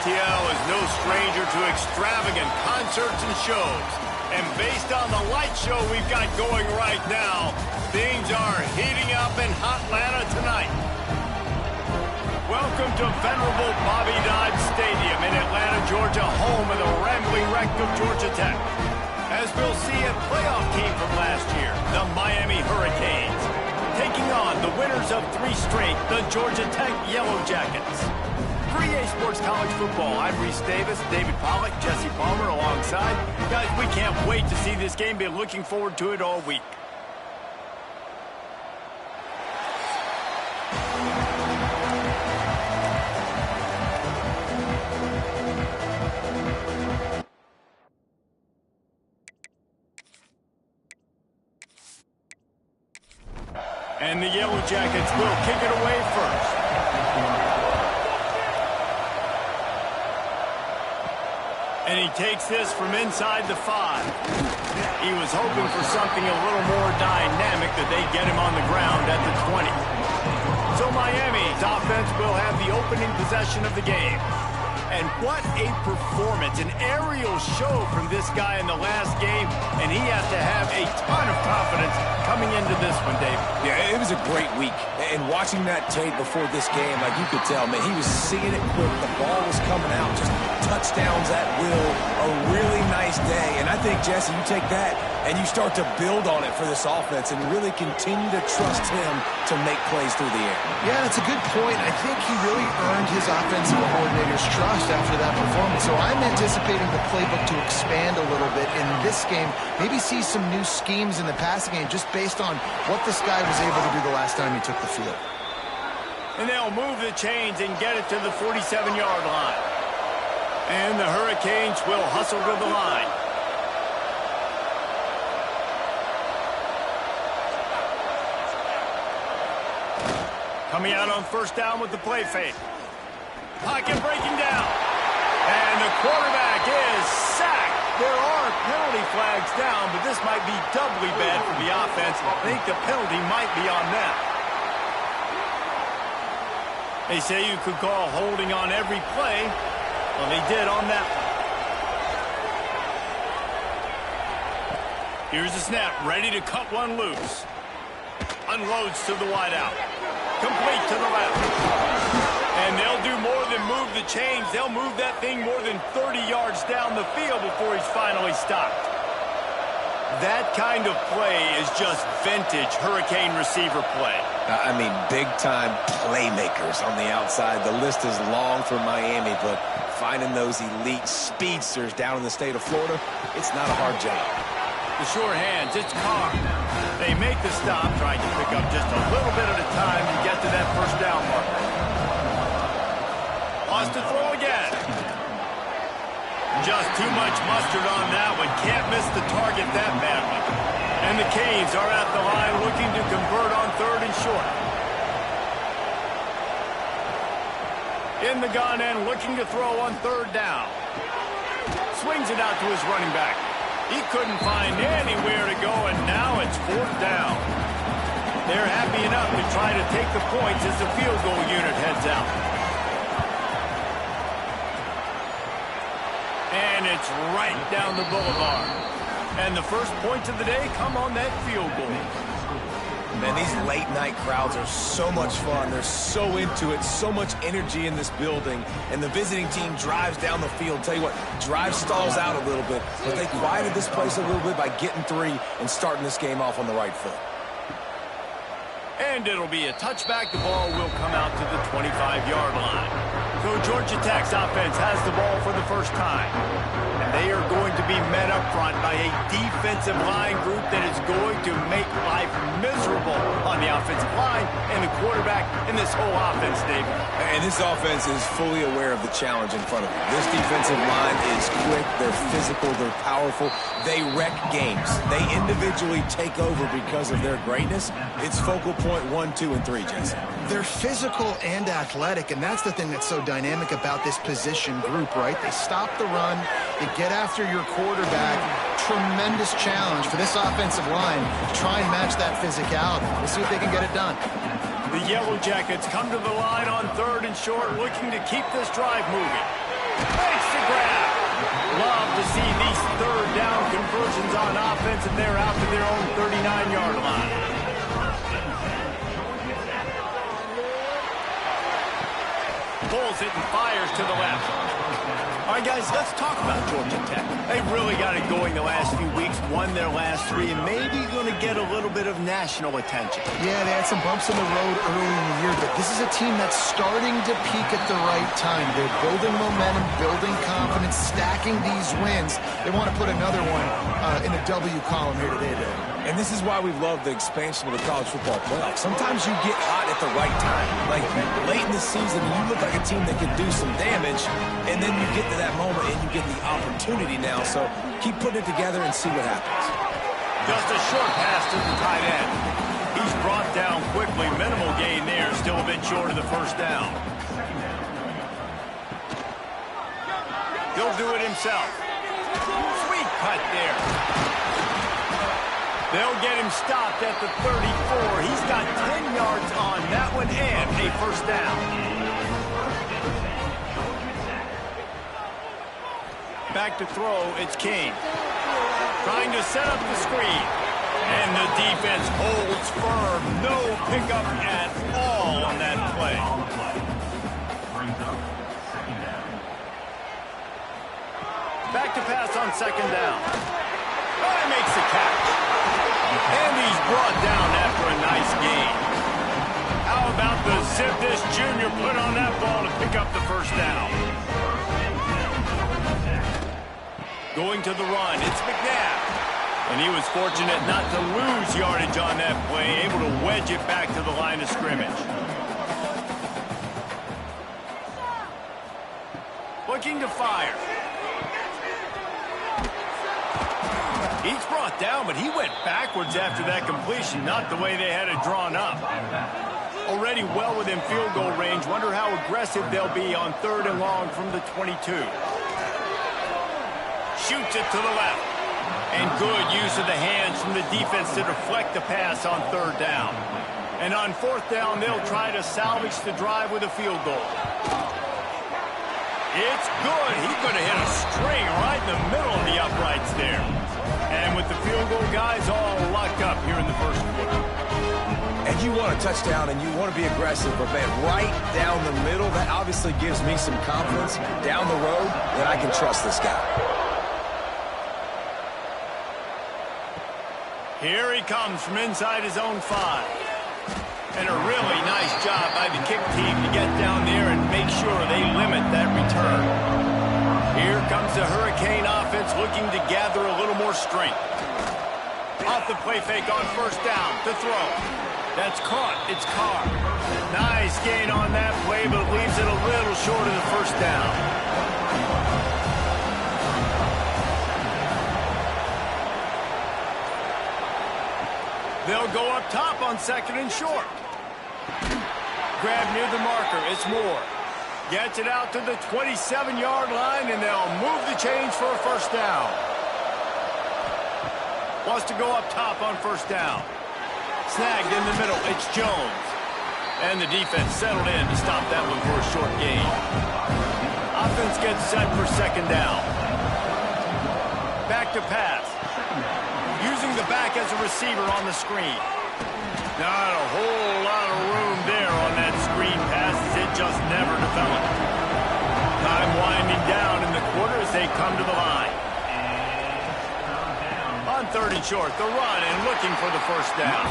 ATL is no stranger to extravagant concerts and shows. And based on the light show we've got going right now, things are heating up in Hotlanta tonight. Welcome to venerable Bobby Dodd Stadium in Atlanta, Georgia, home of the rambling wreck of Georgia Tech. As we'll see a playoff team from last year, the Miami Hurricanes, taking on the winners of 3 straight, the Georgia Tech Yellow Jackets. 3A Sports College Football. I'm Reese Davis, David Pollack, Jesse Palmer alongside. Guys, we can't wait to see this game. Been looking forward to it all week. And the Yellow Jackets will kick it away first. And he takes this from inside the 5. He was hoping for something a little more dynamic, that they get him on the ground at the 20. So Miami's offense will have the opening possession of the game. And what a performance, an aerial show from this guy in the last game, and he has to have a ton of confidence coming into this one, Dave. Yeah, it was a great week. And watching that tape before this game, like you could tell, man, he was seeing it quick. The ball was coming out, just touchdowns at will. A really nice day. And I think, Jesse, you take that and you start to build on it for this offense and really continue to trust him to make plays through the air. Yeah, that's a good point. I think he really earned his offensive coordinator's trust after that performance. So I'm anticipating the playbook to expand a little bit in this game. Maybe see some new schemes in the passing game just based on what this guy was able to do the last time he took the field. And they'll move the chains and get it to the 47-yard line. And the Hurricanes will hustle to the line. Coming out on first down with the play fake. Pocket breaking down. And the quarterback is sacked. There are penalty flags down, but this might be doubly bad for the offense. I think the penalty might be on them. They say you could call holding on every play. Well, they did on that one. Here's the snap, ready to cut one loose. Unloads to the wideout. Complete to the left. And they'll do more than move the chains. They'll move that thing more than 30 yards down the field before he's finally stopped. That kind of play is just vintage Hurricane receiver play. I mean, big-time playmakers on the outside. The list is long for Miami, but finding those elite speedsters down in the state of Florida, it's not a hard job. The sure hands, it's Carr. They make the stop, trying to pick up just a little bit at a time to get to that first down mark. Wants to throw again. Just too much mustard on that one. Can't miss the target that badly. And the Canes are at the line looking to convert on 3rd and short. In the gun and looking to throw on 3rd down. Swings it out to his running back. He couldn't find anywhere to go, and now it's 4th down. They're happy enough to try to take the points as the field goal unit heads out. And it's right down the boulevard. And the first points of the day come on that field goal. Man, these late-night crowds are so much fun. They're so into it, so much energy in this building. And the visiting team drives down the field. Tell you what, drive stalls out a little bit, but they quieted this place a little bit by getting 3 and starting this game off on the right foot. And it'll be a touchback. The ball will come out to the 25-yard line. So Georgia Tech's offense has the ball for the first time. And they are going to be met up front by a defensive line group that is going to make life miserable on the offensive line and the quarterback in this whole offense, David. And this offense is fully aware of the challenge in front of them. This defensive line is quick, they're physical, they're powerful. They wreck games. They individually take over because of their greatness. It's focal point 1, 2, and 3, Jesse. They're physical and athletic, and that's the thing that's so dynamic about this position group, right? They stop the run, they get after your quarterback. Tremendous challenge for this offensive line to try and match that physicality. We'll see if they can get it done. The Yellow Jackets come to the line on 3rd and short, looking to keep this drive moving. Makes the grab. Love to see these third down conversions on offense, and they're out to their own 39-yard line. Pulls it and fires to the left. All right, guys, let's talk about Georgia Tech. They really got it going the last few weeks, won their last 3, and maybe going to get a little bit of national attention. Yeah, they had some bumps in the road early in the year, but this is a team that's starting to peak at the right time. They're building momentum, building confidence, stacking these wins. They want to put another one in the W column here today, though. And this is why we love the expansion of the college football playoff. Sometimes you get hot at the right time. Like late in the season, you look like a team that can do some damage, and then you get to that moment and you get the opportunity now. So keep putting it together and see what happens. Just a short pass to the tight end. He's brought down quickly. Minimal gain there. Still a bit short of the first down. He'll do it himself. Sweet cut there. They'll get him stopped at the 34. He's got 10 yards on that one and a first down. Back to throw, it's King. Trying to set up the screen. And the defense holds firm. No pickup at all on that play. Back to pass on second down. Oh, he makes the catch. And he's brought down after a nice gain. How about the zip this junior put on that ball to pick up the first down? Going to the run, it's McNabb. And he was fortunate not to lose yardage on that play, able to wedge it back to the line of scrimmage. Looking to fire. He's brought down, but he went backwards after that completion, not the way they had it drawn up. Already well within field goal range. Wonder how aggressive they'll be on 3rd and long from the 22. Shoots it to the left. And good use of the hands from the defense to deflect the pass on 3rd down. And on 4th down, they'll try to salvage the drive with a field goal. It's good. He could have hit a string right in the middle of the uprights there. And with the field goal, guys all locked up here in the first quarter. And you want a touchdown and you want to be aggressive, but man, right down the middle, that obviously gives me some confidence down the road that I can trust this guy. Here he comes from inside his own 5. And a really nice job by the kick team to get down there and make sure they limit that return. Here comes the Hurricane offense looking to gather a little more strength. Off the play fake on 1st down to throw. That's caught. It's Carr. Nice gain on that play, but leaves it a little short of the first down. They'll go up top on 2nd and short. Grab near the marker. It's Moore. Gets it out to the 27-yard line, and they'll move the chains for a first down. Wants to go up top on 1st down. Snagged in the middle. It's Jones. And the defense settled in to stop that one for a short gain. Offense gets set for 2nd down. Back to pass. Using the back as a receiver on the screen. Not a whole lot of room there on that screen pass as it just never developed. Time winding down in the quarter as they come to the line. On 3rd and short, the run and looking for the first down.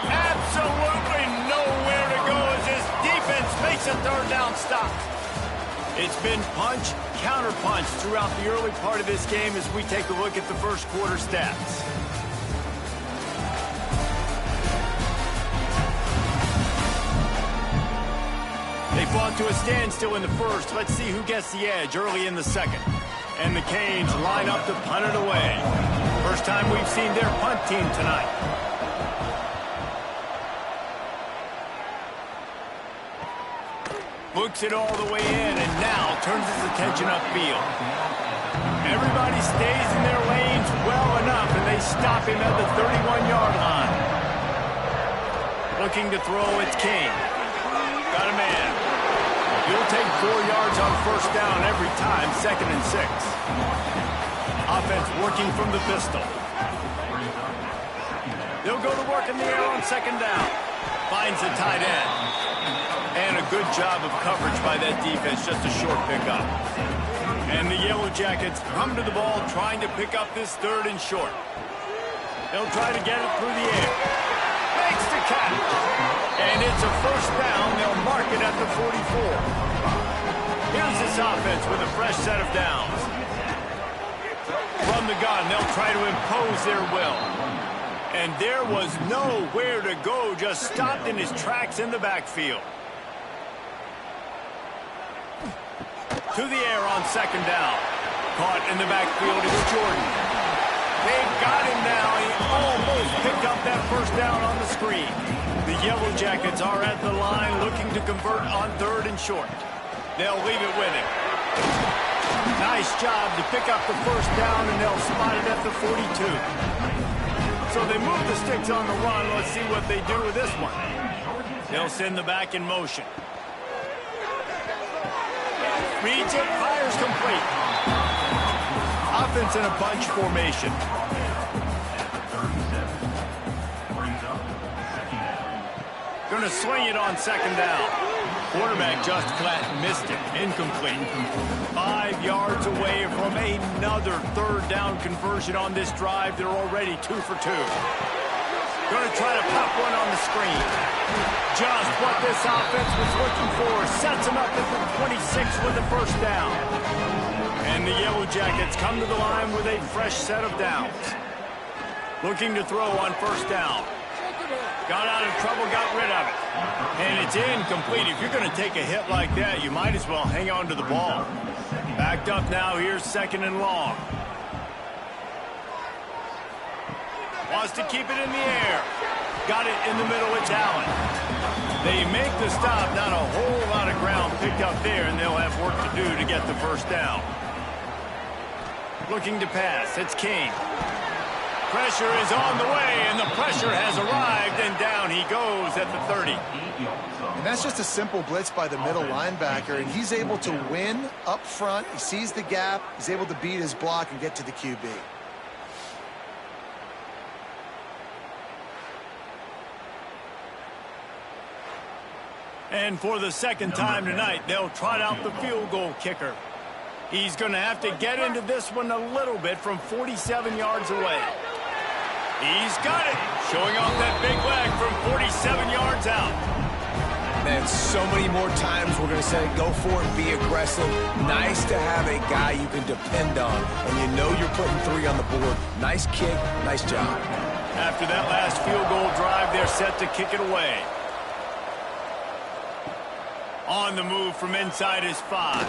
Absolutely nowhere to go as this defense makes a 3rd down stop. It's been punch, counter-punch throughout the early part of this game as we take a look at the first quarter stats. They fought to a standstill in the first. Let's see who gets the edge early in the second. And the Canes line up to punt it away. First time we've seen their punt team tonight. Looks it all the way in and now turns his attention upfield. Everybody stays in their lanes well enough and they stop him at the 31-yard line. Looking to throw, it's King. Got a man. He'll take 4 yards on first down every time, 2nd and 6. Offense working from the pistol. They'll go to work in the air on 2nd down. Finds the tight end. And a good job of coverage by that defense, just a short pickup. And the Yellow Jackets come to the ball trying to pick up this 3rd and short. They'll try to get it through the air. Makes the catch. And it's a first down. They'll mark it at the 44. Here's this offense with a fresh set of downs. From the gun, they'll try to impose their will. And there was nowhere to go, just stopped in his tracks in the backfield. To the air on 2nd down. Caught in the backfield is Jordan. They've got him now. He almost picked up that first down on the screen. The Yellow Jackets are at the line looking to convert on 3rd and short. They'll leave it with him. Nice job to pick up the first down, and they'll spot it at the 42. So they move the sticks on the run. Let's see what they do with this one. They'll send the back in motion. Reads it, fires complete. Offense in a bunch formation. Going to swing it on 2nd down. Quarterback just flat missed it. Incomplete. 5 yards away from another 3rd down conversion on this drive. They're already 2 for 2. Going to try to pop one on the screen. Just what this offense was looking for. Sets him up at the 26 with the first down. And the Yellow Jackets come to the line with a fresh set of downs. Looking to throw on first down. Got out of trouble, got rid of it. And it's incomplete. If you're going to take a hit like that, you might as well hang on to the ball. Backed up now, here's 2nd and long. Wants to keep it in the air. Got it in the middle, it's Allen. They make the stop, not a whole lot of ground picked up there, and they'll have work to do to get the first down. Looking to pass, it's King. Pressure is on the way, and the pressure has arrived, and down he goes at the 30. And that's just a simple blitz by the middle linebacker, and he's able to win up front. He sees the gap. He's able to beat his block and get to the QB. And for the 2nd time tonight, they'll trot out the field goal kicker. He's going to have to get into this one a little bit from 47 yards away. He's got it, showing off that big leg from 47 yards out. Man, so many more times we're going to say go for it, be aggressive. Nice to have a guy you can depend on, and you know you're putting 3 on the board. Nice kick, nice job. After that last field goal drive, they're set to kick it away. On the move from inside his 5.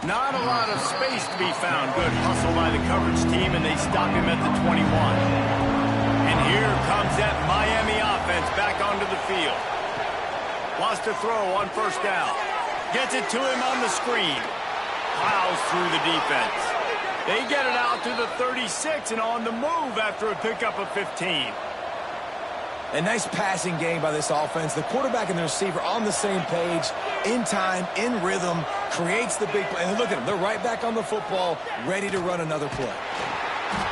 Not a lot of space to be found. Good hustle by the coverage team, and they stop him at the 21. And here comes that Miami offense back onto the field. Wants to throw on first down. Gets it to him on the screen. Plows through the defense. They get it out to the 36 and on the move after a pickup of 15. A nice passing game by this offense. The quarterback and the receiver on the same page, in time, in rhythm, creates the big play. And look at them. They're right back on the football, ready to run another play.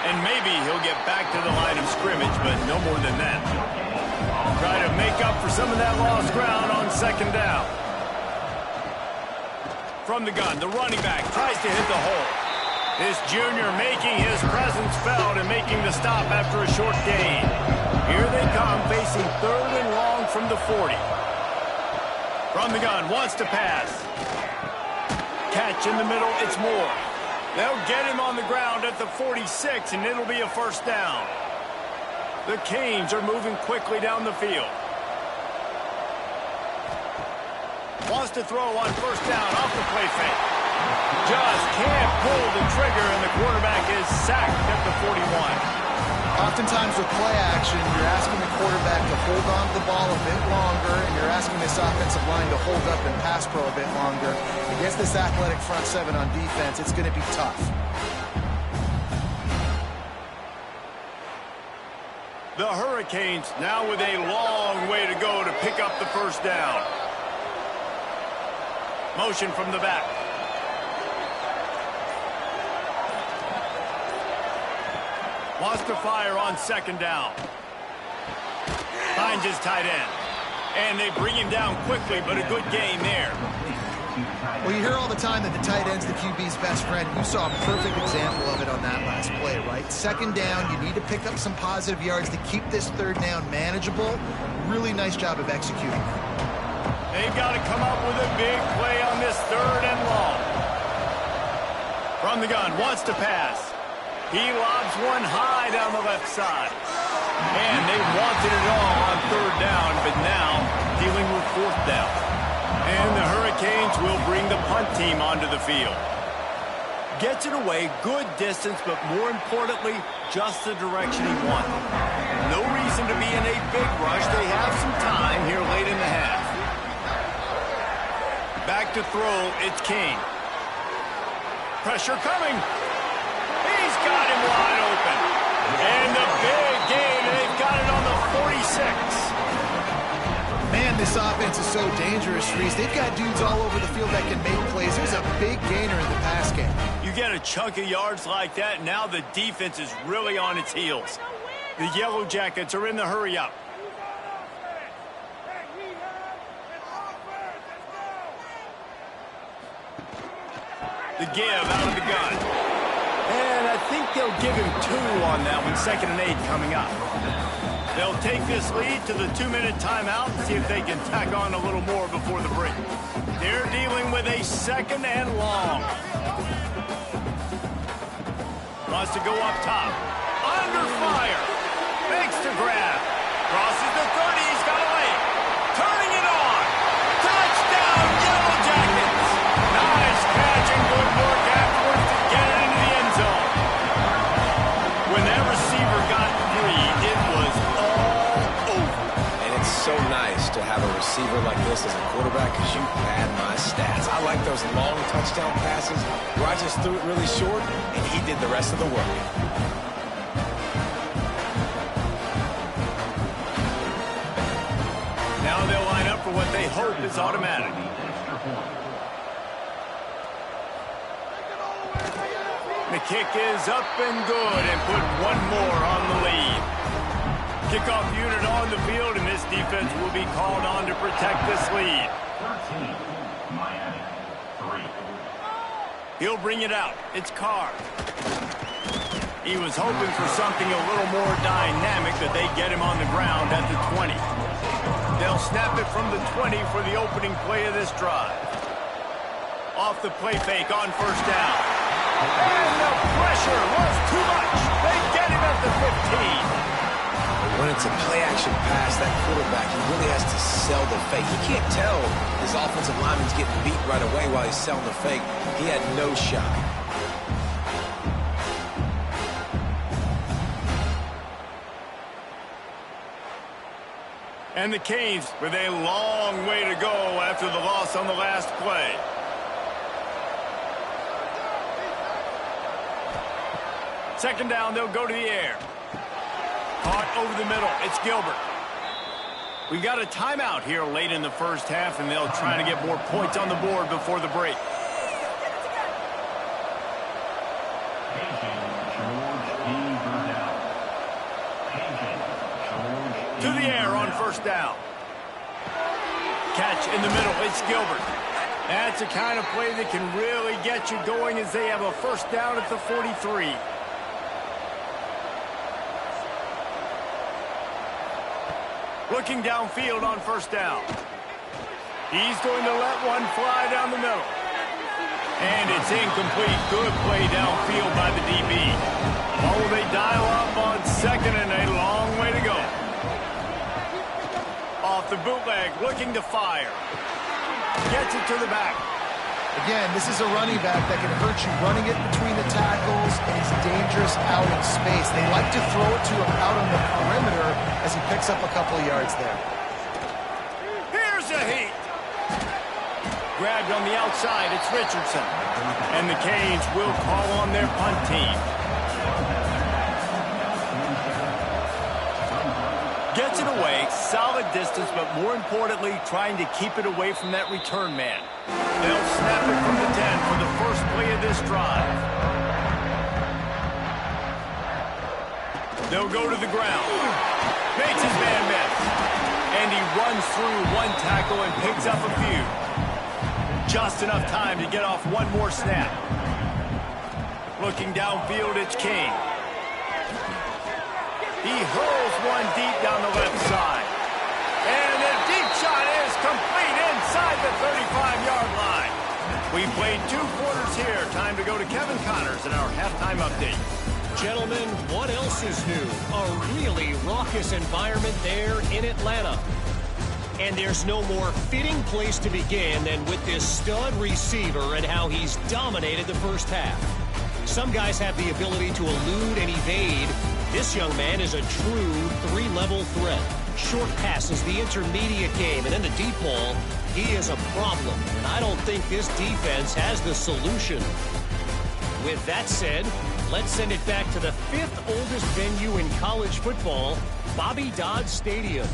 And maybe he'll get back to the line of scrimmage, but no more than that. Try to make up for some of that lost ground on 2nd down. From the gun, the running back tries to hit the hole. This junior making his presence felt and making the stop after a short gain. Here they come, facing 3rd and long from the 40. From the gun, wants to pass. Catch in the middle, it's Moore. They'll get him on the ground at the 46, and it'll be a first down. The Canes are moving quickly down the field. Wants to throw on first down off the play fake. Just can't pull the trigger, and the quarterback is sacked at the 41. Oftentimes with play action, you're asking the quarterback to hold on to the ball a bit longer, and you're asking this offensive line to hold up and pass pro a bit longer. Against this athletic front 7 on defense, it's going to be tough. The Hurricanes now with a long way to go to pick up the first down. Motion from the back. Wants to fire on second down. Finds his tight end. And they bring him down quickly, but a good gain there. Well, you hear all the time that the tight end's the QB's best friend. You saw a perfect example of it on that last play, right? Second down, you need to pick up some positive yards to keep this third down manageable. Really nice job of executing that. They've got to come up with a big play on this third and long. From the gun, wants to pass. He lobs one high down the left side. And they wanted it all on third down, but now dealing with fourth down. And the Hurricanes will bring the punt team onto the field. Gets it away, good distance, but more importantly, just the direction he wanted. No reason to be in a big rush. They have some time here late in the half. Back to throw, it's King. Pressure coming. He's got him wide open. And the big gain, and they've got it on the 46. Man, this offense is so dangerous, Reese. They've got dudes all over the field that can make plays. There's a big gainer in the pass game. You get a chunk of yards like that, now the defense is really on its heels. The Yellow Jackets are in the hurry-up. The give out of the gun. And I think they'll give him 2 on that one, 2nd and 8 coming up. They'll take this lead to the 2-minute timeout and see if they can tack on a little more before the break. They're dealing with a 2nd and long. Wants to go up top. Under fire. Makes the grab. Crosses the 30. He's got a lane. Turning it on. Touchdown, Yellow Jackets. Nice catch and good work afterwards to get it into the end zone. When that receiver got free, it was all over. And it's so nice to have a receiver like this as a quarterback because you pad my stats. I like those long touchdown passes where I just threw it really short and he did the rest of the work. Now they'll line up for what they hope is automatic. The kick is up and good and put one more on the lead. Kickoff unit on the field, and this defense will be called on to protect this lead. 13, Miami, 3. He'll bring it out. It's Carr. He was hoping for something a little more dynamic, that they get him on the ground at the 20. They'll snap it from the 20 for the opening play of this drive. Off the play fake on first down. And the pressure was too much. They get him at the 15. When it's a play-action pass, that quarterback, he really has to sell the fake. He can't tell his offensive lineman's getting beat right away while he's selling the fake. He had no shot. And the Canes with a long way to go after the loss on the last play. Second down, they'll go to the air. Caught over the middle. It's Gilbert. We got a timeout here late in the first half, and they'll try to get more points on the board before the break. To the air on first down. Catch in the middle. It's Gilbert. That's the kind of play that can really get you going as they have a first down at the 43. Looking downfield on first down. He's going to let one fly down the middle. And it's incomplete. Good play downfield by the DB. Oh, they dial up on second and a long way to go. Off the bootleg, looking to fire. Gets it to the back. Again, this is a running back that can hurt you running it between the tackles, and he's dangerous out in space. They like to throw it to him out on the perimeter as he picks up a couple of yards there. Here's a heat. Grabbed on the outside, it's Richardson. And the Canes will call on their punt team. Gets it away, solid distance, but more importantly, trying to keep it away from that return man. They'll snap it from the 10 for the first play of this drive. They'll go to the ground. Makes his man miss. And he runs through one tackle and picks up a few. Just enough time to get off one more snap. Looking downfield, it's King. He hurls one deep down the left side. And the deep shot is complete inside the 35-yard line. We played 2 quarters here. Time to go to Kevin Connors in our halftime update. Gentlemen, what else is new? A really raucous environment there in Atlanta. And there's no more fitting place to begin than with this stud receiver and how he's dominated the first half. Some guys have the ability to elude and evade. This young man is a true 3-level threat. Short passes, the intermediate game, and then the deep ball, he is a problem. And I don't think this defense has the solution. With that said, let's send it back to the 5th oldest venue in college football, Bobby Dodd Stadium.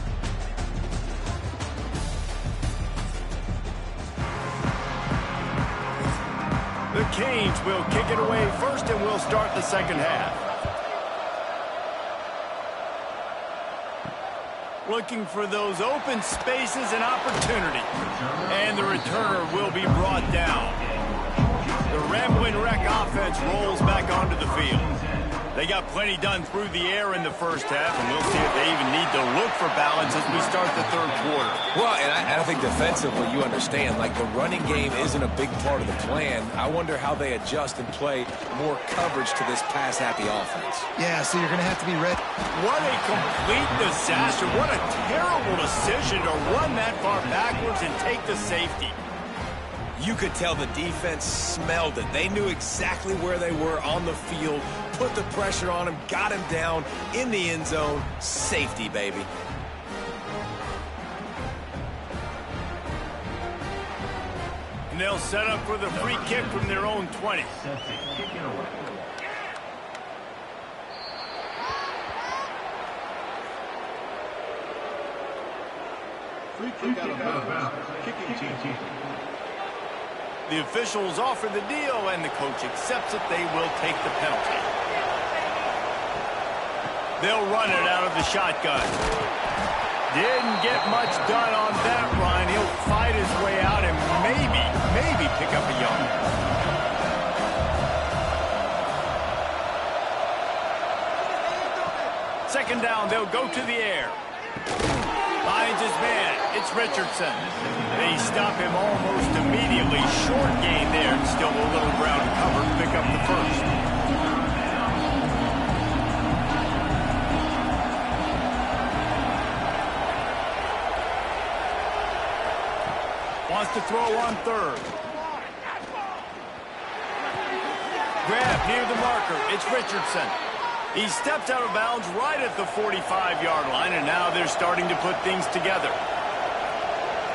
The Canes will kick it away first, and we'll start the second half. Looking for those open spaces and opportunity. And the returner will be brought down. The Rambling Wreck offense rolls back onto the field. They got plenty done through the air in the first half, and we'll see if they even need to look for balance as we start the third quarter. Well, and I think defensively, you understand, like the running game isn't a big part of the plan. I wonder how they adjust and play more coverage to this pass-happy offense. Yeah, so you're going to have to be ready. What a complete disaster. What a terrible decision to run that far backwards and take the safety. You could tell the defense smelled it. They knew exactly where they were on the field, put the pressure on him, got him down in the end zone. Safety, baby. And they'll set up for the free kick from their own 20. Free kick out of bounds. Kicking team. The officials offer the deal, and the coach accepts it. They will take the penalty. They'll run it out of the shotgun. Didn't get much done on that run. He'll fight his way out and maybe pick up a yard. Second down, they'll go to the air. Finds his man. It's Richardson. They stop him almost immediately. Short gain there. Still a little ground covered. Pick up the first. Wants to throw on third. Grab near the marker. It's Richardson. He steps out of bounds right at the 45-yard line, and now they're starting to put things together.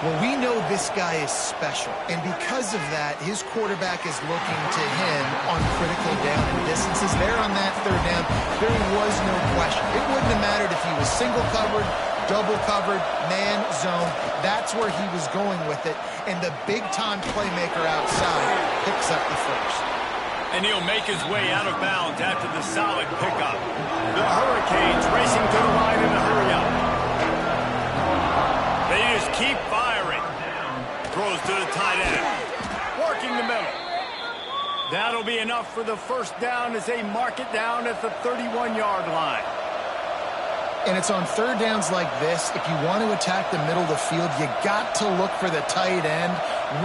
Well, we know this guy is special, and because of that, his quarterback is looking to him on critical down and distances. There on that third down, there was no question. It wouldn't have mattered if he was single covered, double covered, man, zone. That's where he was going with it, and the big-time playmaker outside picks up the first. And he'll make his way out of bounds after the solid pickup. The Hurricanes racing to the line in a hurry-up. They just keep firing. Throws to the tight end. Working the middle. That'll be enough for the first down as they mark it down at the 31-yard line. And it's on third downs like this, if you want to attack the middle of the field, you got to look for the tight end.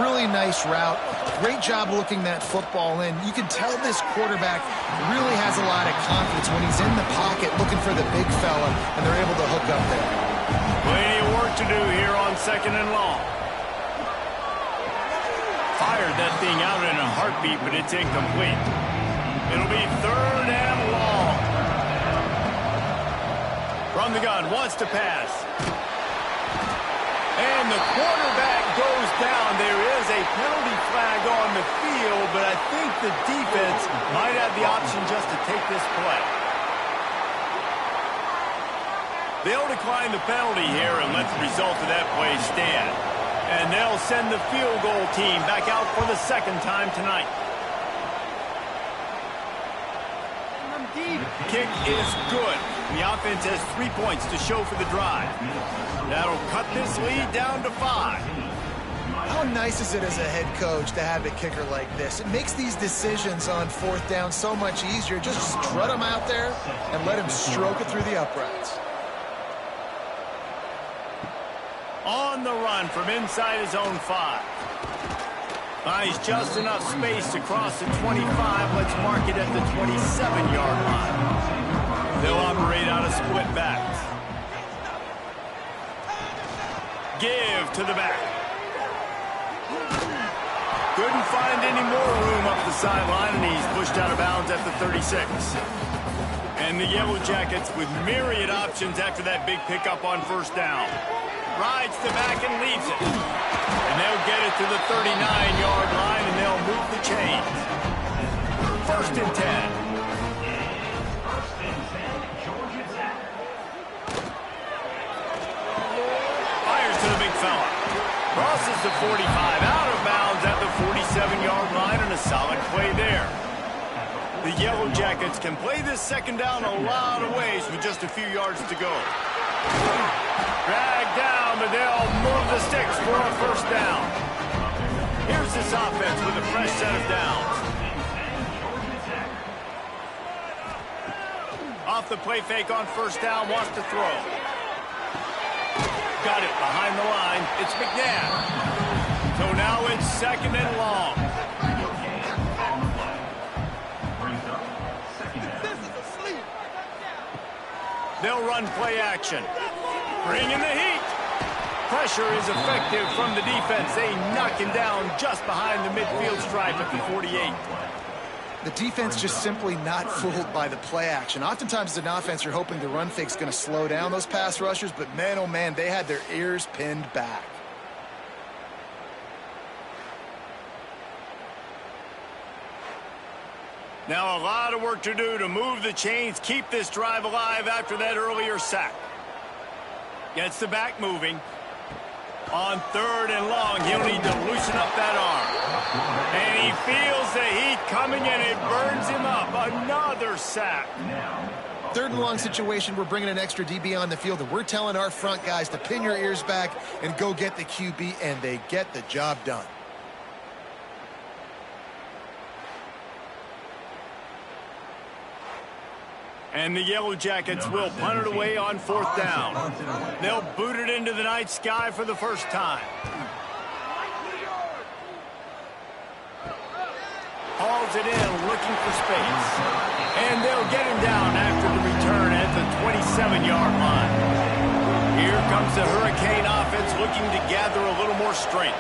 Really nice route. Great job looking that football in. You can tell this quarterback really has a lot of confidence when he's in the pocket looking for the big fella, and they're able to hook up there. Plenty of work to do here on second and long. Fired that thing out in a heartbeat, but it's incomplete. It'll be third and long. From the gun, wants to pass. And the quarterback goes down. There is a penalty flag on the field, but I think the defense might have the option just to take this play. They'll decline the penalty here and let the result of that play stand. And they'll send the field goal team back out for the second time tonight. Kick is good. The offense has 3 points to show for the drive. That'll cut this lead down to 5. How nice is it as a head coach to have a kicker like this? It makes these decisions on fourth down so much easier. Just strut him out there and let him stroke it through the uprights. On the run from inside his own 5. Buys just enough space to cross the 25. Let's mark it at the 27-yard line. They'll operate out of split backs. Give to the back. Couldn't find any more room up the sideline, and he's pushed out of bounds at the 36. And the Yellow Jackets with myriad options after that big pickup on first down. Rides the back and leaves it. And they'll get it to the 39-yard line, and they'll move the chains. 1st and 10. Fires to the big fella. Crosses the 45, out of bounds at the 47-yard line, and a solid play there. The Yellow Jackets can play this second down a lot of ways with just a few yards to go. Dragged down, but they'll move the sticks for a first down. Here's this offense with a fresh set of downs. Off the play fake on first down, wants to throw. Got it behind the line. It's McNabb. So now it's 2nd and long. They'll run play action. Bring in the heat. Pressure is effective from the defense. They knock him down just behind the midfield stripe at the 48. The defense just simply not fooled by the play action. Oftentimes as an offense, you're hoping the run fake's going to slow down those pass rushers, but man, oh man, they had their ears pinned back. Now a lot of work to do to move the chains, keep this drive alive after that earlier sack. Gets the back moving. On 3rd and long, he'll need to loosen up that arm. And he feels the heat coming, and it burns him up. Another sack. 3rd and long situation, we're bringing an extra DB on the field, and we're telling our front guys to pin your ears back and go get the QB, and they get the job done. And the Yellow Jackets will punt it away on 4th down. They'll boot it into the night sky for the first time. Hauls it in, looking for space. And they'll get him down after the return at the 27-yard line. Here comes the Hurricane offense looking to gather a little more strength.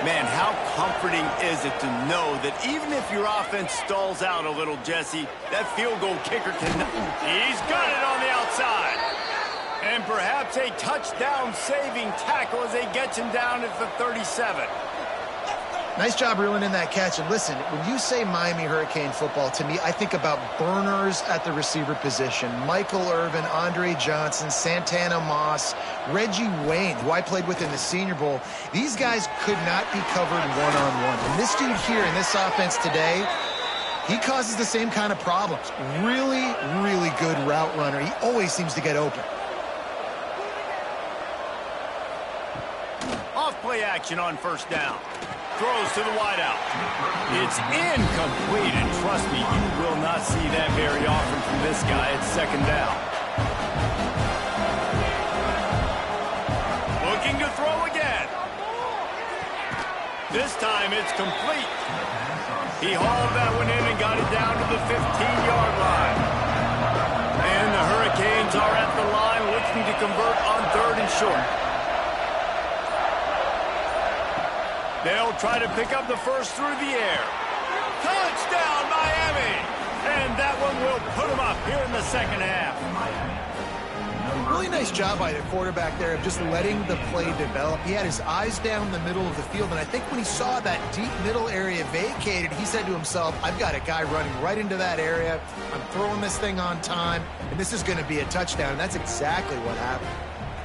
Man, how comforting is it to know that even if your offense stalls out a little, Jesse, that field goal kicker can... He's got it on the outside. And perhaps a touchdown-saving tackle as they get him down at the 37. Nice job reeling in that catch. And listen, when you say Miami Hurricane football, to me, I think about burners at the receiver position. Michael Irvin, Andre Johnson, Santana Moss, Reggie Wayne, who I played with in the Senior Bowl. These guys could not be covered one-on-one. And this dude here in this offense today, he causes the same kind of problems. Really, really good route runner. He always seems to get open. Off play action on first down. Throws to the wideout. It's incomplete, and trust me, you will not see that very often from this guy at 2nd down. Looking to throw again. This time it's complete. He hauled that one in and got it down to the 15-yard line. And the Hurricanes are at the line looking to convert on 3rd and short. They'll try to pick up the first through the air. Touchdown, Miami! And that one will put them up here in the second half. Really nice job by the quarterback there of just letting the play develop. He had his eyes down the middle of the field, and I think when he saw that deep middle area vacated, he said to himself, I've got a guy running right into that area. I'm throwing this thing on time, and this is going to be a touchdown, and that's exactly what happened.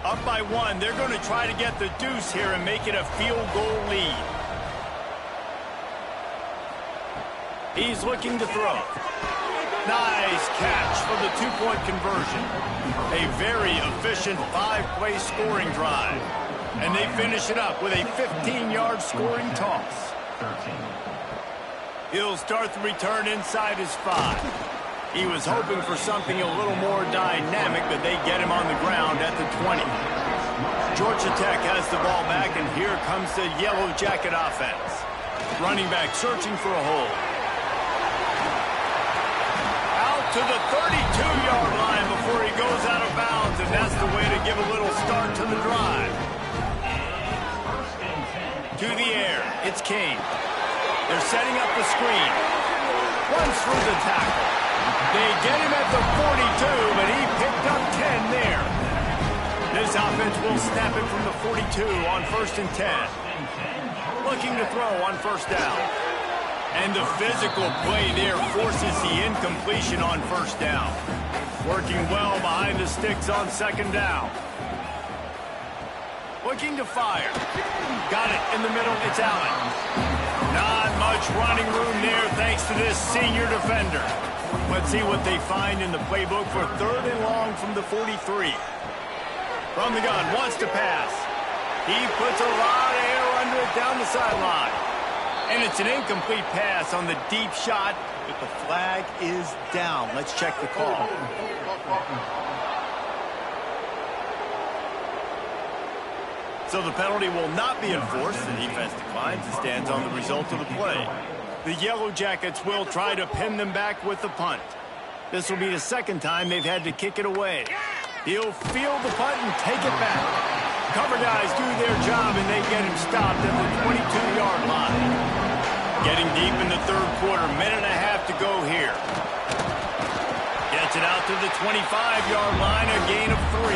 Up by 1, they're going to try to get the deuce here and make it a field goal lead. He's looking to throw. Nice catch for the two-point conversion. A very efficient 5-play scoring drive. And they finish it up with a 15-yard scoring toss. He'll start the return inside his 5. He was hoping for something a little more dynamic, but they get him on the ground at the 20. Georgia Tech has the ball back, and here comes the Yellow Jacket offense. Running back searching for a hole. Out to the 32-yard line before he goes out of bounds, and that's the way to give a little start to the drive. To the air, it's Kane. They're setting up the screen. Runs through the tackle. They get him at the 42, but he picked up 10 there. This offense will snap it from the 42 on 1st and 10. Looking to throw on 1st down. And the physical play there forces the incompletion on 1st down. Working well behind the sticks on 2nd down. Looking to fire. Got it in the middle. It's Allen. Not much running room there thanks to this senior defender. Let's see what they find in the playbook for 3rd and long from the 43. From the gun, wants to pass. He puts a lot of air under it down the sideline. And it's an incomplete pass on the deep shot, but the flag is down. Let's check the call. So the penalty will not be enforced. The defense declines and stands on the result of the play. The Yellow Jackets will try to pin them back with the punt. This will be the 2nd time they've had to kick it away. He'll field the punt and take it back. Cover guys do their job, and they get him stopped at the 22-yard line. Getting deep in the 3rd quarter, minute and a half to go here. Gets it out to the 25-yard line, a gain of 3.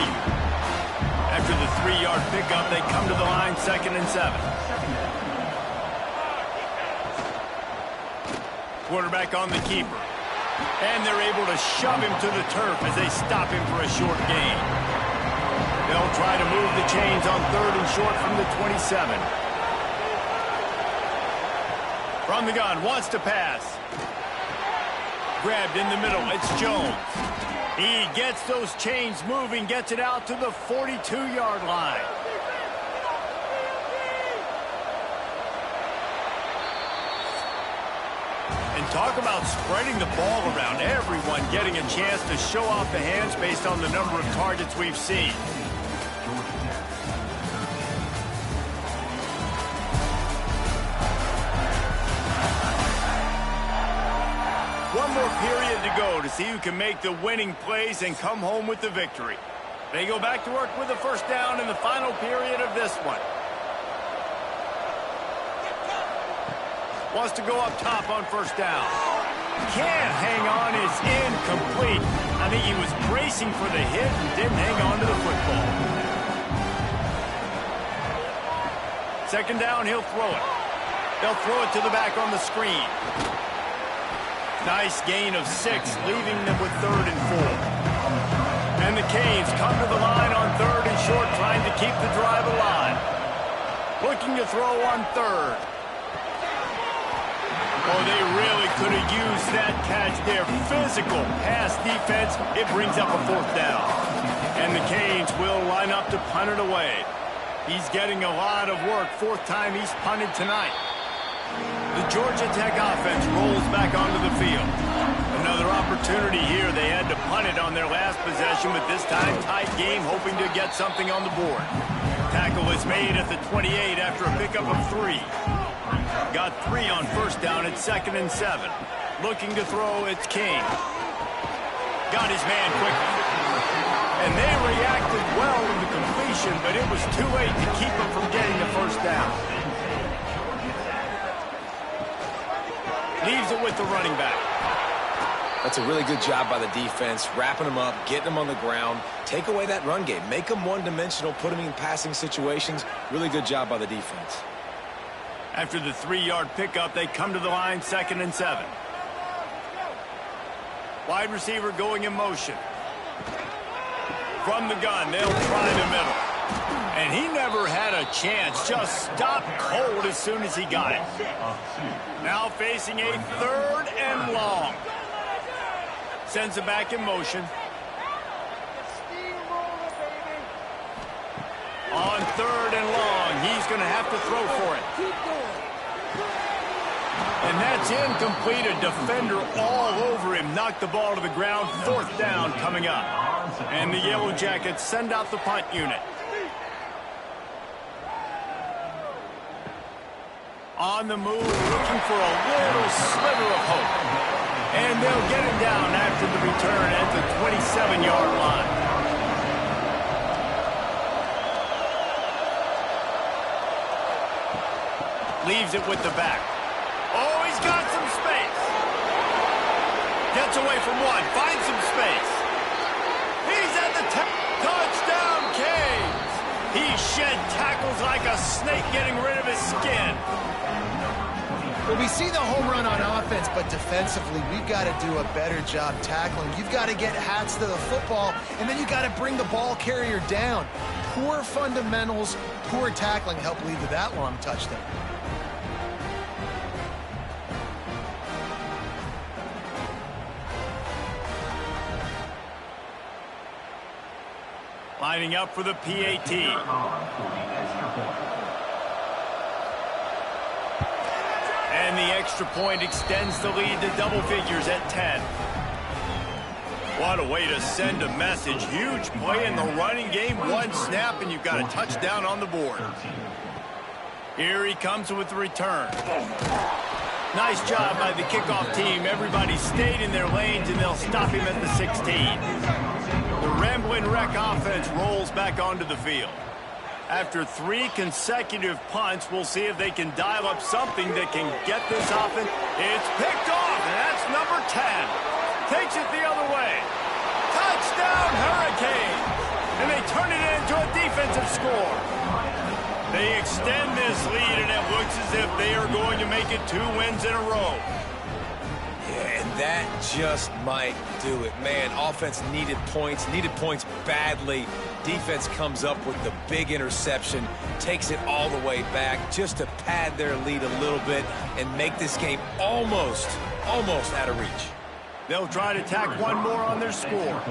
After the 3-yard pickup, they come to the line 2nd and 7. Quarterback on the keeper. And they're able to shove him to the turf as they stop him for a short gain. They'll try to move the chains on 3rd and short from the 27. From the gun, wants to pass. Grabbed in the middle, it's Jones. He gets those chains moving, gets it out to the 42-yard line. And talk about spreading the ball around. Everyone getting a chance to show off the hands based on the number of targets we've seen. One more period to go to see who can make the winning plays and come home with the victory. They go back to work with the 1st down in the final period of this one. Wants to go up top on 1st down. Can't hang on, it's incomplete. I think he was bracing for the hit and didn't hang on to the football. 2nd down, he'll throw it. They'll throw it to the back on the screen. Nice gain of 6, leaving them with 3rd and 4. And the Canes come to the line on 3rd and short, trying to keep the drive alive. Looking to throw on 3rd. Oh, they really could have used that catch there. Physical pass defense. It brings up a 4th down. And the Canes will line up to punt it away. He's getting a lot of work. 4th time he's punted tonight. The Georgia Tech offense rolls back onto the field. Another opportunity here. They had to punt it on their last possession, but this time tight game, hoping to get something on the board. Tackle is made at the 28 after a pickup of 3. Got 3 on 1st down at 2nd and 7. Looking to throw, it's King. Got his man quickly. And they reacted well to the completion, but it was too late to keep him from getting the 1st down. Leaves it with the running back. That's a really good job by the defense, wrapping them up, getting them on the ground. Take away that run game. Make them one-dimensional, put them in passing situations. Really good job by the defense. After the 3-yard pickup, they come to the line, 2nd and 7. Wide receiver going in motion. From the gun, they'll try the middle. And he never had a chance. Just stopped cold as soon as he got it. Now facing a 3rd and long. Sends it back in motion. On 3rd and long, he's going to have to throw for it. And that's incomplete. A defender all over him. Knocked the ball to the ground. 4th down coming up. And the Yellow Jackets send out the punt unit. On the move, looking for a little sliver of hope. And they'll get it down after the return at the 27-yard line. Leaves it with the back. Oh, he's got some space. Gets away from one. Finds some space. He's at the touchdown, Canes. He shed tackles like a snake getting rid of his skin. Well, we see the home run on offense, but defensively, we've got to do a better job tackling. You've got to get hats to the football, and then you've got to bring the ball carrier down. Poor fundamentals, poor tackling helped lead to that long touchdown. Lining up for the PAT. And the extra point extends the lead to double figures at 10. What a way to send a message. Huge play in the running game. One snap, and you've got a touchdown on the board. Here he comes with the return. Nice job by the kickoff team. Everybody stayed in their lanes, and they'll stop him at the 16. The Rambling Wreck offense rolls back onto the field. After 3 consecutive punts, we'll see if they can dial up something that can get this offense. It's picked off, and that's number 10. Takes it the other way. Touchdown, Hurricanes! And they turn it into a defensive score. They extend this lead, and it looks as if they are going to make it 2 wins in a row. Yeah, and that just might do it. Man, offense needed points badly. Defense comes up with the big interception, takes it all the way back just to pad their lead a little bit and make this game almost out of reach. They'll try to tack one more on their score.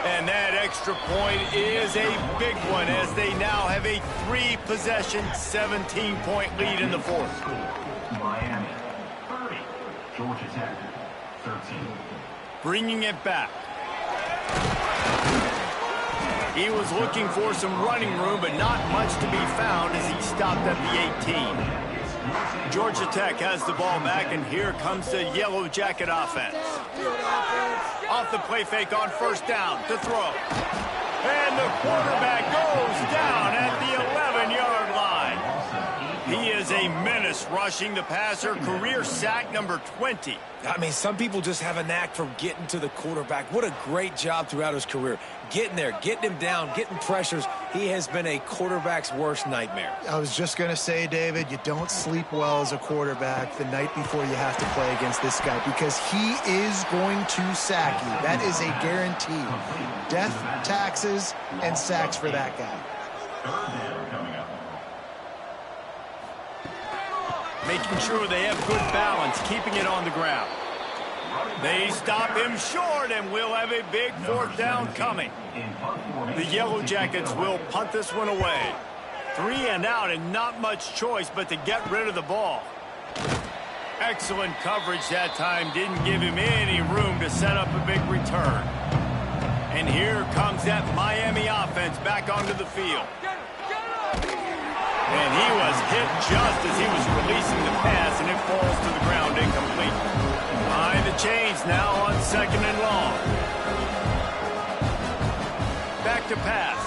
And that extra point is a big one as they now have a 3-possession, 17-point lead in the 4th. Miami, 30. Georgia Tech, 13. Bringing it back. He was looking for some running room, but not much to be found as he stopped at the 18. Georgia Tech has the ball back, and here comes the Yellow Jacket offense. Off the play fake on 1st down to throw. And the quarterback goes down at the 11-yard line. He is a menace rushing the passer, career sack number 20. I mean, some people just have a knack for getting to the quarterback. What a great job throughout his career. Getting there, getting him down, getting pressures. He has been a quarterback's worst nightmare. I was just going to say, David, you don't sleep well as a quarterback the night before you have to play against this guy because he is going to sack you. That is a guarantee. Death, taxes, and sacks for that guy. Making sure they have good balance, keeping it on the ground. They stop him short, and we'll have a big 4th down coming. The Yellow Jackets will punt this one away. 3 and out, and not much choice but to get rid of the ball. Excellent coverage that time. Didn't give him any room to set up a big return. And here comes that Miami offense back onto the field. And he was hit just as he was releasing the pass, and it falls to the ground incomplete. Behind the chains now on 2nd and long. Back to pass.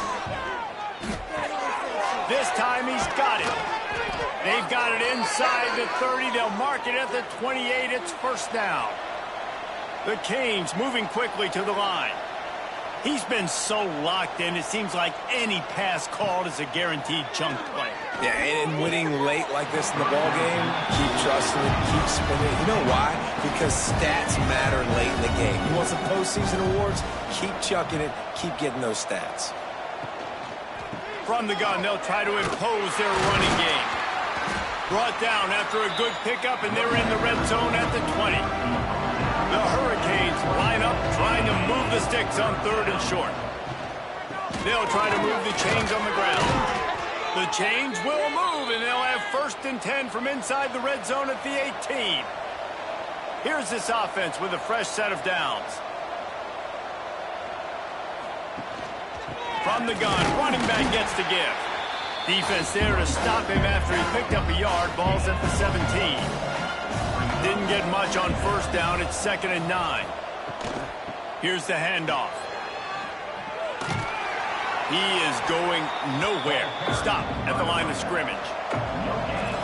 This time he's got it. They've got it inside the 30. They'll mark it at the 28. It's first down. The Canes moving quickly to the line. He's been so locked in, it seems like any pass called is a guaranteed chunk play. Yeah, and winning late like this in the ball game, keep trusting it, keep spinning it. You know why? Because stats matter late in the game. You want some postseason awards? Keep chucking it, keep getting those stats. From the gun, they'll try to impose their running game. Brought down after a good pickup, and they're in the red zone at the 20. The Hurricanes line up, trying to move the sticks on 3rd and short. They'll try to move the chains on the ground. The chains will move, and they'll have 1st and 10 from inside the red zone at the 18. Here's this offense with a fresh set of downs. From the gun, running back gets the give. Defense there to stop him after he picked up a yard. Ball's at the 17. Didn't get much on 1st down. It's 2nd and 9. Here's the handoff. He is going nowhere. Stop at the line of scrimmage.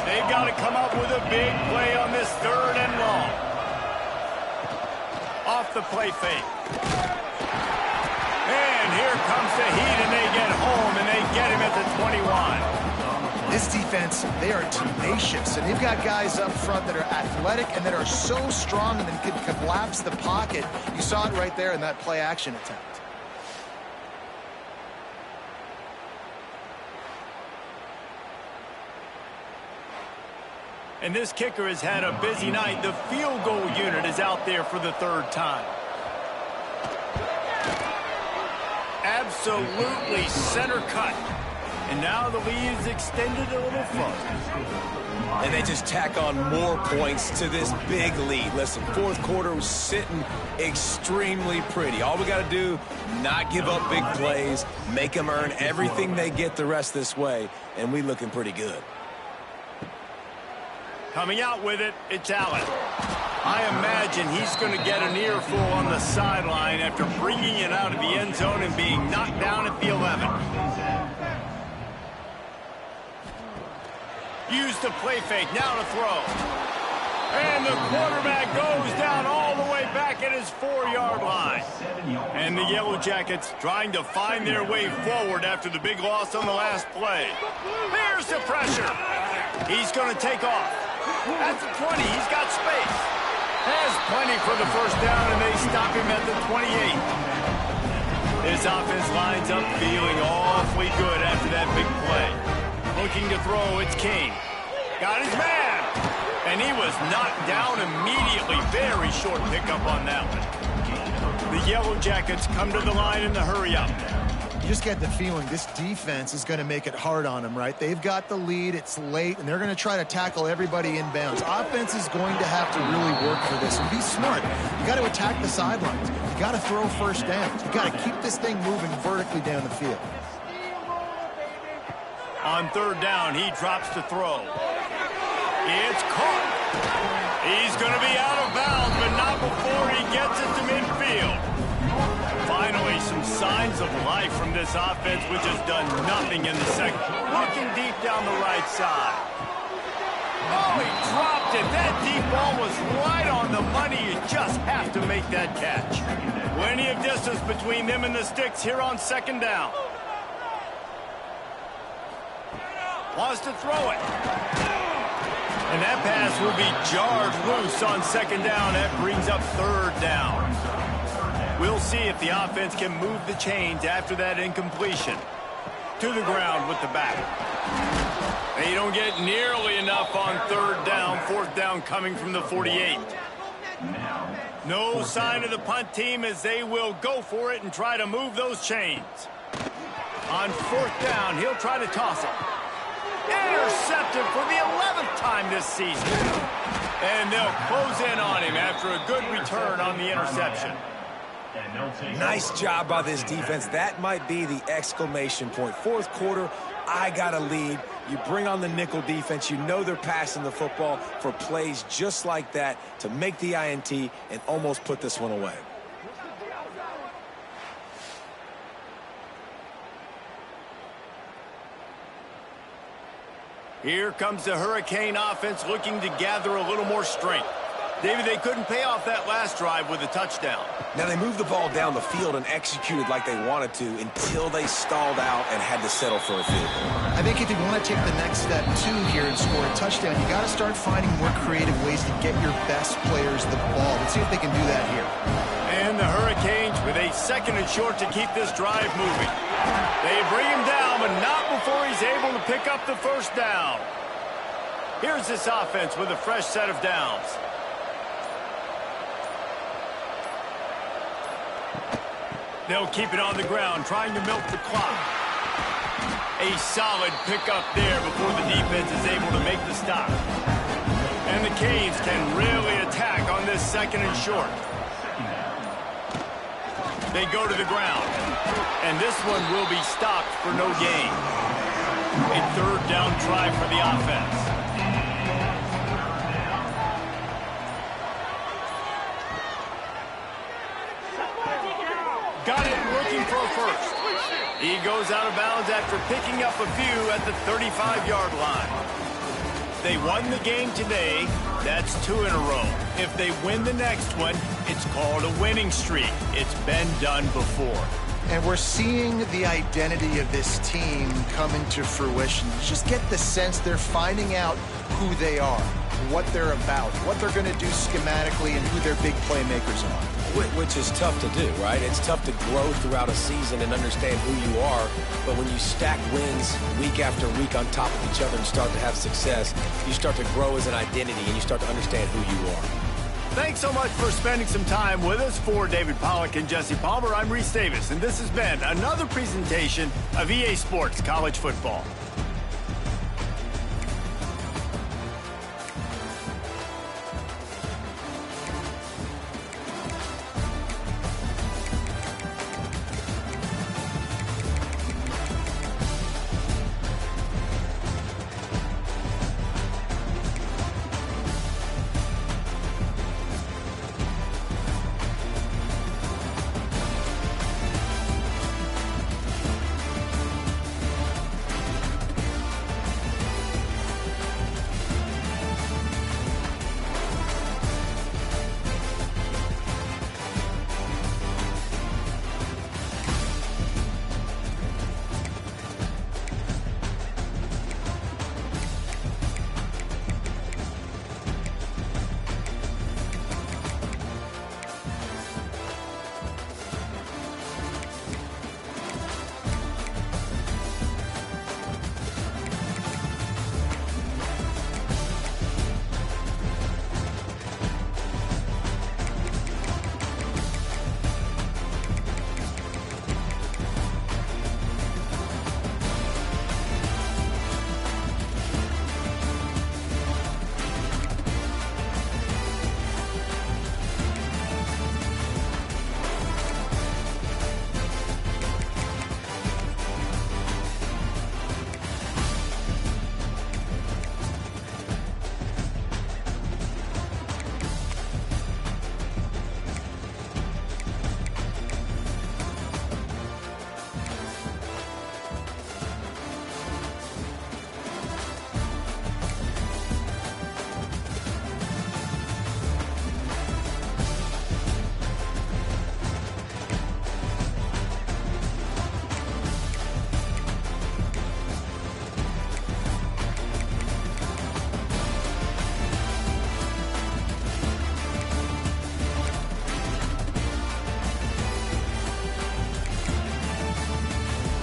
They've got to come up with a big play on this 3rd and long. Off the play fake. And here comes the heat, and they get home, and they get him at the 21. This defense, they are tenacious, and they've got guys up front that are athletic and that are so strong and that can collapse the pocket. You saw it right there in that play-action attempt. And this kicker has had a busy night. The field goal unit is out there for the 3rd time. Absolutely center cut. And now the lead is extended a little further. And they just tack on more points to this big lead. Listen, 4th quarter was sitting extremely pretty. All we got to do, not give up big plays, make them earn everything they get the rest this way, and we looking pretty good. Coming out with it, it's Allen. I imagine he's going to get an earful on the sideline after bringing it out of the end zone and being knocked down at the 11. Use the play fake, now to throw. And the quarterback goes down all the way back at his 4-yard line. And the Yellow Jackets trying to find their way forward after the big loss on the last play. There's the pressure. He's going to take off. At the 20, he's got space. Has plenty for the 1st down, and they stop him at the 28. His offense lines up feeling awfully good after that big play. Looking to throw, it's King. Got his man. And he was knocked down immediately. Very short pickup on that one. The Yellow Jackets come to the line in the hurry-up. You just get the feeling this defense is going to make it hard on them, right? They've got the lead, it's late, and they're going to try to tackle everybody inbounds. Offense is going to have to really work for this and be smart. You got to attack the sidelines. You got to throw 1st downs. You got to keep this thing moving vertically down the field. On 3rd down, he drops to throw. It's caught. He's going to be out of bounds, but not before he gets it to midfield. Finally, some signs of life from this offense, which has done nothing in the 2nd. Looking deep down the right side. Oh, he dropped it. That deep ball was right on the money. You just have to make that catch. Plenty of distance between them and the sticks here on 2nd down. Wants to throw it. And that pass will be jarred loose on 2nd down. That brings up 3rd down. We'll see if the offense can move the chains after that incompletion. To the ground with the back. They don't get nearly enough on 3rd down. 4th down coming from the 48. No sign of the punt team as they will go for it and try to move those chains. On 4th down, he'll try to toss it. Intercepted for the 11th time this season. And they'll close in on him after a good return on the interception. Nice job by this defense. That might be the exclamation point. 4th quarter, I got a lead. You bring on the nickel defense. You know they're passing the football for plays just like that to make the INT and almost put this one away. Here comes the Hurricane offense looking to gather a little more strength. David, they couldn't pay off that last drive with a touchdown. Now, they moved the ball down the field and executed like they wanted to until they stalled out and had to settle for a field goal. I think if you want to take the next step, too, here and score a touchdown, you got to start finding more creative ways to get your best players the ball. Let's see if they can do that here. And the Hurricanes with a 2nd and short to keep this drive moving. They bring him down, but not before he's able to pick up the first down. Here's this offense with a fresh set of downs. They'll keep it on the ground, trying to milk the clock. A solid pickup there before the defense is able to make the stop. And the Canes can really attack on this 2nd and short. They go to the ground. And this one will be stopped for no gain. A 3rd down try for the offense. Got it looking for a first. He goes out of bounds after picking up a few at the 35-yard line. They won the game today. That's 2 in a row. If they win the next one, it's called a winning streak. It's been done before. And we're seeing the identity of this team come into fruition. You just get the sense they're finding out who they are, what they're about, what they're going to do schematically, and who their big playmakers are. Which is tough to do, right? It's tough to grow throughout a season and understand who you are, but when you stack wins week after week on top of each other and start to have success, you start to grow as an identity and you start to understand who you are. Thanks so much for spending some time with us. For David Pollack and Jesse Palmer, I'm Reese Davis, and this has been another presentation of EA Sports College Football.